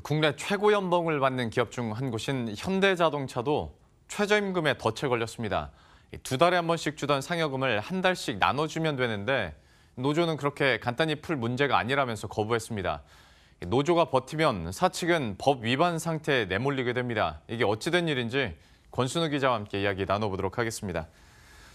국내 최고 연봉을 받는 기업 중 한 곳인 현대자동차도 최저임금에 덫에 걸렸습니다. 두 달에 한 번씩 주던 상여금을 한 달씩 나눠주면 되는데 노조는 그렇게 간단히 풀 문제가 아니라면서 거부했습니다. 노조가 버티면 사측은 법 위반 상태에 내몰리게 됩니다. 이게 어찌된 일인지 권순우 기자와 함께 이야기 나눠보도록 하겠습니다.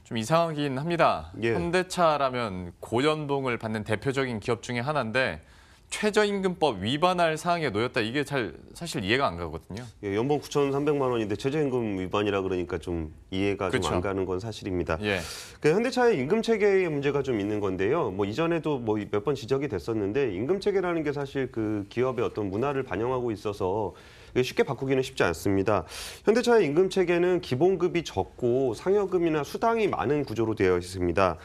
좀 이상하긴 합니다. 예. 현대차라면 고연봉을 받는 대표적인 기업 중에 하나인데 최저임금법 위반할 사항에 놓였다. 이게 사실 이해가 안 가거든요. 예, 연봉 9,300만 원인데 최저임금 위반이라 그러니까 좀 이해가 좀 안 가는 건 사실입니다. 예. 그 현대차의 임금 체계의 문제가 좀 있는 건데요. 뭐 이전에도 뭐 몇 번 지적이 됐었는데 임금 체계라는 게 사실 그 기업의 어떤 문화를 반영하고 있어서 쉽게 바꾸기는 쉽지 않습니다. 현대차의 임금 체계는 기본급이 적고 상여금이나 수당이 많은 구조로 되어 있습니다.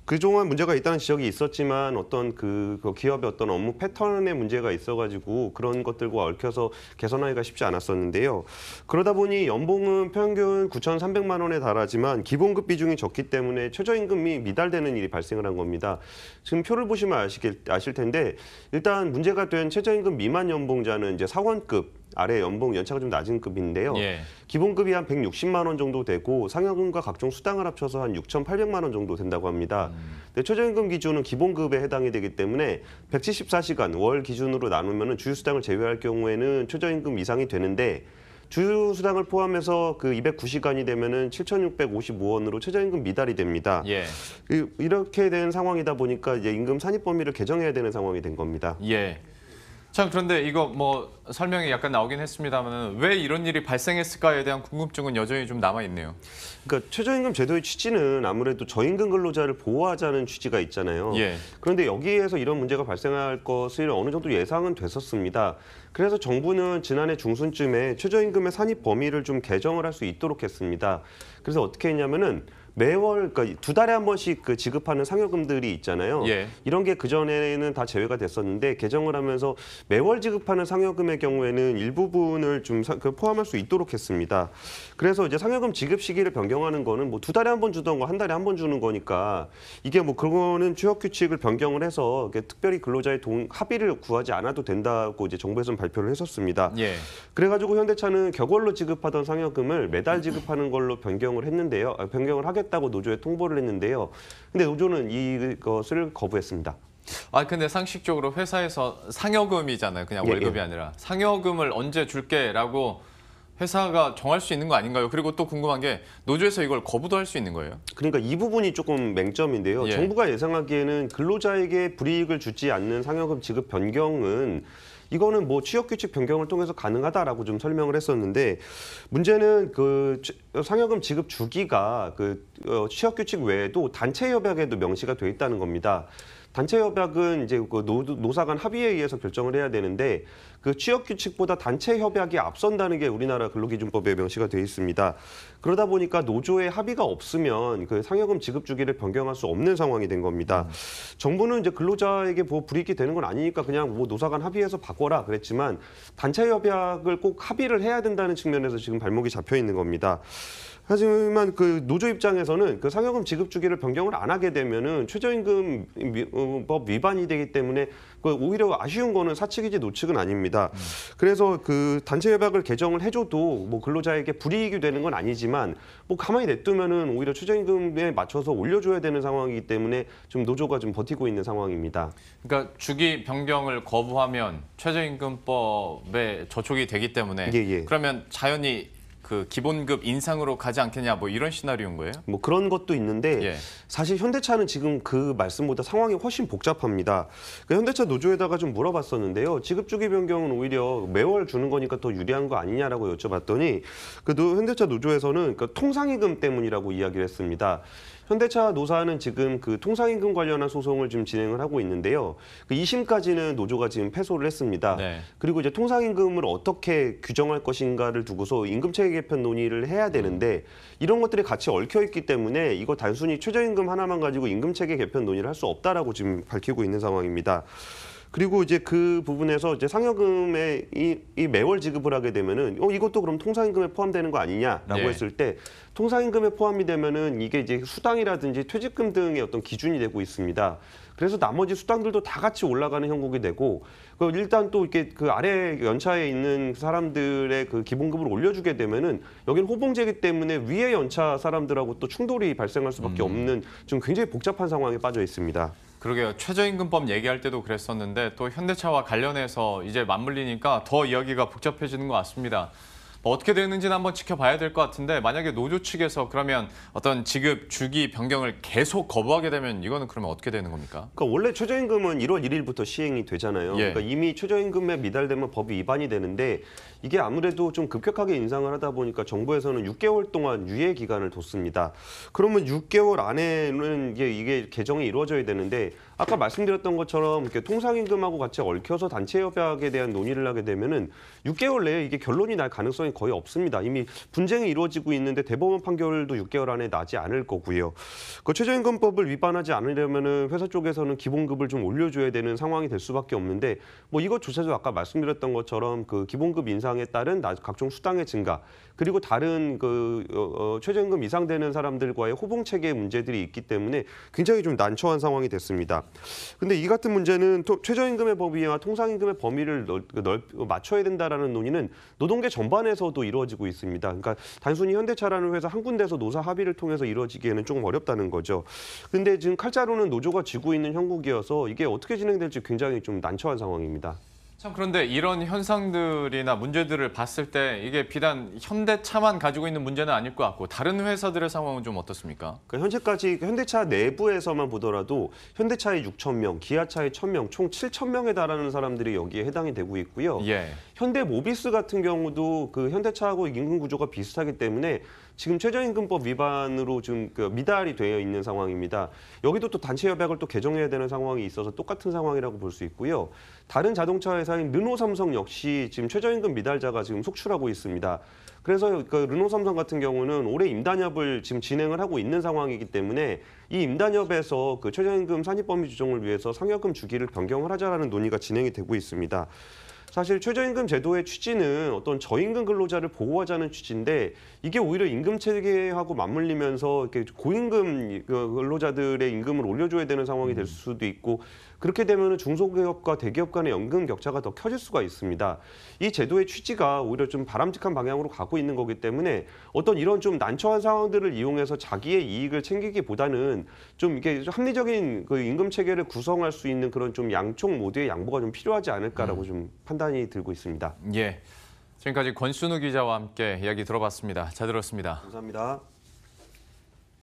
그동안 문제가 있다는 지적이 있었지만 어떤 그 기업의 어떤 업무 패턴에 문제가 있어가지고 그런 것들과 얽혀서 개선하기가 쉽지 않았었는데요. 그러다 보니 연봉은 평균 9,300만 원에 달하지만 기본급 비중이 적기 때문에 최저임금이 미달되는 일이 발생을 한 겁니다. 지금 표를 보시면 아실 텐데 일단 문제가 된 최저임금 미만 연봉자는 이제 사원급 아래 연봉 연차가 좀 낮은 급인데요. 예. 기본급이 한 160만 원 정도 되고 상여금과 각종 수당을 합쳐서 한 6,800만 원 정도 된다고 합니다. 근데 최저임금 기준은 기본급에 해당이 되기 때문에 174시간 월 기준으로 나누면 주휴수당을 제외할 경우에는 최저임금 이상이 되는데 주휴수당을 포함해서 그 209시간이 되면은 7,655원으로 최저임금 미달이 됩니다. 예. 이렇게 된 상황이다 보니까 이제 임금 산입 범위를 개정해야 되는 상황이 된 겁니다. 예. 참 그런데 이거 뭐 설명이 약간 나오긴 했습니다만 왜 이런 일이 발생했을까에 대한 궁금증은 여전히 좀 남아 있네요. 그러니까 최저임금 제도의 취지는 아무래도 저임금 근로자를 보호하자는 취지가 있잖아요. 예. 그런데 여기에서 이런 문제가 발생할 것을 어느 정도 예상은 됐었습니다. 그래서 정부는 지난해 중순쯤에 최저임금의 산입 범위를 좀 개정을 할 수 있도록 했습니다. 그래서 어떻게 했냐면은 매월 그러니까 두 달에 한 번씩 그 지급하는 상여금들이 있잖아요. 예. 이런 게 그전에는 다 제외가 됐었는데 개정을 하면서 매월 지급하는 상여금의 경우에는 일부분을 좀 포함할 수 있도록 했습니다. 그래서 이제 상여금 지급 시기를 변경하는 거는 뭐 두 달에 한 번 주던 거 한 달에 한 번 주는 거니까 이게 뭐 그거는 취업 규칙을 변경을 해서 특별히 근로자의 합의를 구하지 않아도 된다고 이제 정부에서는 발표를 했었습니다. 예. 그래가지고 현대차는 격월로 지급하던 상여금을 매달 지급하는 걸로 변경을 했는데요. 변경을 하겠다고 노조에 통보를 했는데요. 근데 노조는 이것을 거부했습니다. 아 근데 상식적으로 회사에서 상여금이잖아요. 그냥 월급이 아니라 상여금을 언제 줄게라고 회사가 정할 수 있는 거 아닌가요? 그리고 또 궁금한 게 노조에서 이걸 거부도 할 수 있는 거예요? 그러니까 이 부분이 조금 맹점인데요. 예. 정부가 예상하기에는 근로자에게 불이익을 주지 않는 상여금 지급 변경은 이거는 뭐 취업규칙 변경을 통해서 가능하다라고 좀 설명을 했었는데 문제는 그 상여금 지급 주기가 그 취업규칙 외에도 단체 협약에도 명시가 돼 있다는 겁니다. 단체 협약은 이제 그 노사 간 합의에 의해서 결정을 해야 되는데 그 취업 규칙보다 단체 협약이 앞선다는 게 우리나라 근로기준법에 명시가 돼 있습니다. 그러다 보니까 노조의 합의가 없으면 그 상여금 지급 주기를 변경할 수 없는 상황이 된 겁니다. 정부는 이제 근로자에게 뭐 불이익이 되는 건 아니니까 그냥 뭐 노사 간 합의해서 바꿔라 그랬지만 단체 협약을 꼭 합의를 해야 된다는 측면에서 지금 발목이 잡혀 있는 겁니다. 하지만 그 노조 입장에서는 그 상여금 지급 주기를 변경을 안 하게 되면은 최저임금법 위반이 되기 때문에 그 오히려 아쉬운 거는 사측이지 노측은 아닙니다. 그래서 그 단체 협약을 개정을 해줘도 뭐 근로자에게 불이익이 되는 건 아니지만 뭐 가만히 냅두면은 오히려 최저임금에 맞춰서 올려줘야 되는 상황이기 때문에 좀 노조가 좀 버티고 있는 상황입니다. 그러니까 주기 변경을 거부하면 최저임금법에 저촉이 되기 때문에 예. 그러면 자연히 그 기본급 인상으로 가지 않겠냐 뭐 이런 시나리오인 거예요? 뭐 그런 것도 있는데 예. 사실 현대차는 지금 그 말씀보다 상황이 훨씬 복잡합니다. 그 현대차 노조에다가 좀 물어봤었는데요. 지급 주기 변경은 오히려 매월 주는 거니까 더 유리한 거 아니냐라고 여쭤봤더니 그 현대차 노조에서는 그 통상임금 때문이라고 이야기를 했습니다. 현대차 노사는 지금 그 통상임금 관련한 소송을 지금 진행을 하고 있는데요. 그 2심까지는 노조가 지금 패소를 했습니다. 네. 그리고 이제 통상임금을 어떻게 규정할 것인가를 두고서 임금체계 개편 논의를 해야 되는데 이런 것들이 같이 얽혀 있기 때문에 이거 단순히 최저임금 하나만 가지고 임금체계 개편 논의를 할 수 없다라고 지금 밝히고 있는 상황입니다. 그리고 이제 그 부분에서 이제 상여금에 이 매월 지급을 하게 되면은 이것도 그럼 통상임금에 포함되는 거 아니냐라고 예. 했을 때 통상임금에 포함이 되면은 이게 이제 수당이라든지 퇴직금 등의 어떤 기준이 되고 있습니다. 그래서 나머지 수당들도 다 같이 올라가는 형국이 되고 일단 또 이렇게 그 아래 연차에 있는 사람들의 그 기본급을 올려주게 되면은 여기는 호봉제이기 때문에 위에 연차 사람들하고 또 충돌이 발생할 수밖에 없는 좀 굉장히 복잡한 상황에 빠져 있습니다. 그러게요. 최저임금법 얘기할 때도 그랬었는데 또 현대차와 관련해서 이제 맞물리니까 더 이야기가 복잡해지는 것 같습니다. 뭐 어떻게 되는지는 한번 지켜봐야 될 것 같은데 만약에 노조 측에서 그러면 어떤 지급 주기 변경을 계속 거부하게 되면 이거는 그러면 어떻게 되는 겁니까? 그러니까 원래 최저임금은 1월 1일부터 시행이 되잖아요. 예. 그러니까 이미 최저임금에 미달되면 법이 위반이 되는데 이게 아무래도 좀 급격하게 인상을 하다 보니까 정부에서는 6개월 동안 유예 기간을 뒀습니다. 그러면 6개월 안에는 이게 개정이 이루어져야 되는데 아까 말씀드렸던 것처럼 이렇게 통상임금하고 같이 얽혀서 단체 협약에 대한 논의를 하게 되면은 6개월 내에 이게 결론이 날 가능성이 거의 없습니다. 이미 분쟁이 이루어지고 있는데 대법원 판결도 6개월 안에 나지 않을 거고요. 그 최저임금법을 위반하지 않으려면은 회사 쪽에서는 기본급을 좀 올려줘야 되는 상황이 될 수밖에 없는데 뭐 이것조차도 아까 말씀드렸던 것처럼 그 기본급 인상에 따른 각종 수당의 증가 그리고 다른 최저임금 이상 되는 사람들과의 호봉 체계 문제들이 있기 때문에 굉장히 좀 난처한 상황이 됐습니다. 근데 이 같은 문제는 최저임금의 범위와 통상임금의 범위를 맞춰야 된다라는 논의는 노동계 전반에서도 이루어지고 있습니다. 그러니까 단순히 현대차라는 회사 한 군데서 노사 합의를 통해서 이루어지기에는 조금 어렵다는 거죠. 근데 지금 칼자루는 노조가 쥐고 있는 형국이어서 이게 어떻게 진행될지 굉장히 좀 난처한 상황입니다. 참 그런데 이런 현상들이나 문제들을 봤을 때 이게 비단 현대차만 가지고 있는 문제는 아닐 것 같고 다른 회사들의 상황은 좀 어떻습니까? 그러니까 현재까지 현대차 내부에서만 보더라도 현대차의 6,000명, 기아차의 1,000명, 총 7,000명에 달하는 사람들이 여기에 해당이 되고 있고요. 예. 현대모비스 같은 경우도 그 현대차하고 임금 구조가 비슷하기 때문에 지금 최저임금법 위반으로 지금 미달이 되어 있는 상황입니다. 여기도 또 단체 협약을 또 개정해야 되는 상황이 있어서 똑같은 상황이라고 볼 수 있고요. 다른 자동차 회사인 르노 삼성 역시 지금 최저임금 미달자가 지금 속출하고 있습니다. 그래서 그 르노 삼성 같은 경우는 올해 임단협을 지금 진행을 하고 있는 상황이기 때문에 이 임단협에서 그 최저임금 산입 범위 조정을 위해서 상여금 주기를 변경을 하자라는 논의가 진행이 되고 있습니다. 사실 최저임금 제도의 취지는 어떤 저임금 근로자를 보호하자는 취지인데 이게 오히려 임금 체계하고 맞물리면서 이렇게 고임금 근로자들의 임금을 올려줘야 되는 상황이 될 수도 있고 그렇게 되면 중소기업과 대기업 간의 연금 격차가 더 커질 수가 있습니다. 이 제도의 취지가 오히려 좀 바람직한 방향으로 가고 있는 거기 때문에 어떤 이런 좀 난처한 상황들을 이용해서 자기의 이익을 챙기기보다는 좀 이게 합리적인 그 임금 체계를 구성할 수 있는 그런 좀 양쪽 모두의 양보가 좀 필요하지 않을까라고 좀 판단이 들고 있습니다. 예. 지금까지 권순우 기자와 함께 이야기 들어봤습니다. 잘 들었습니다. 감사합니다.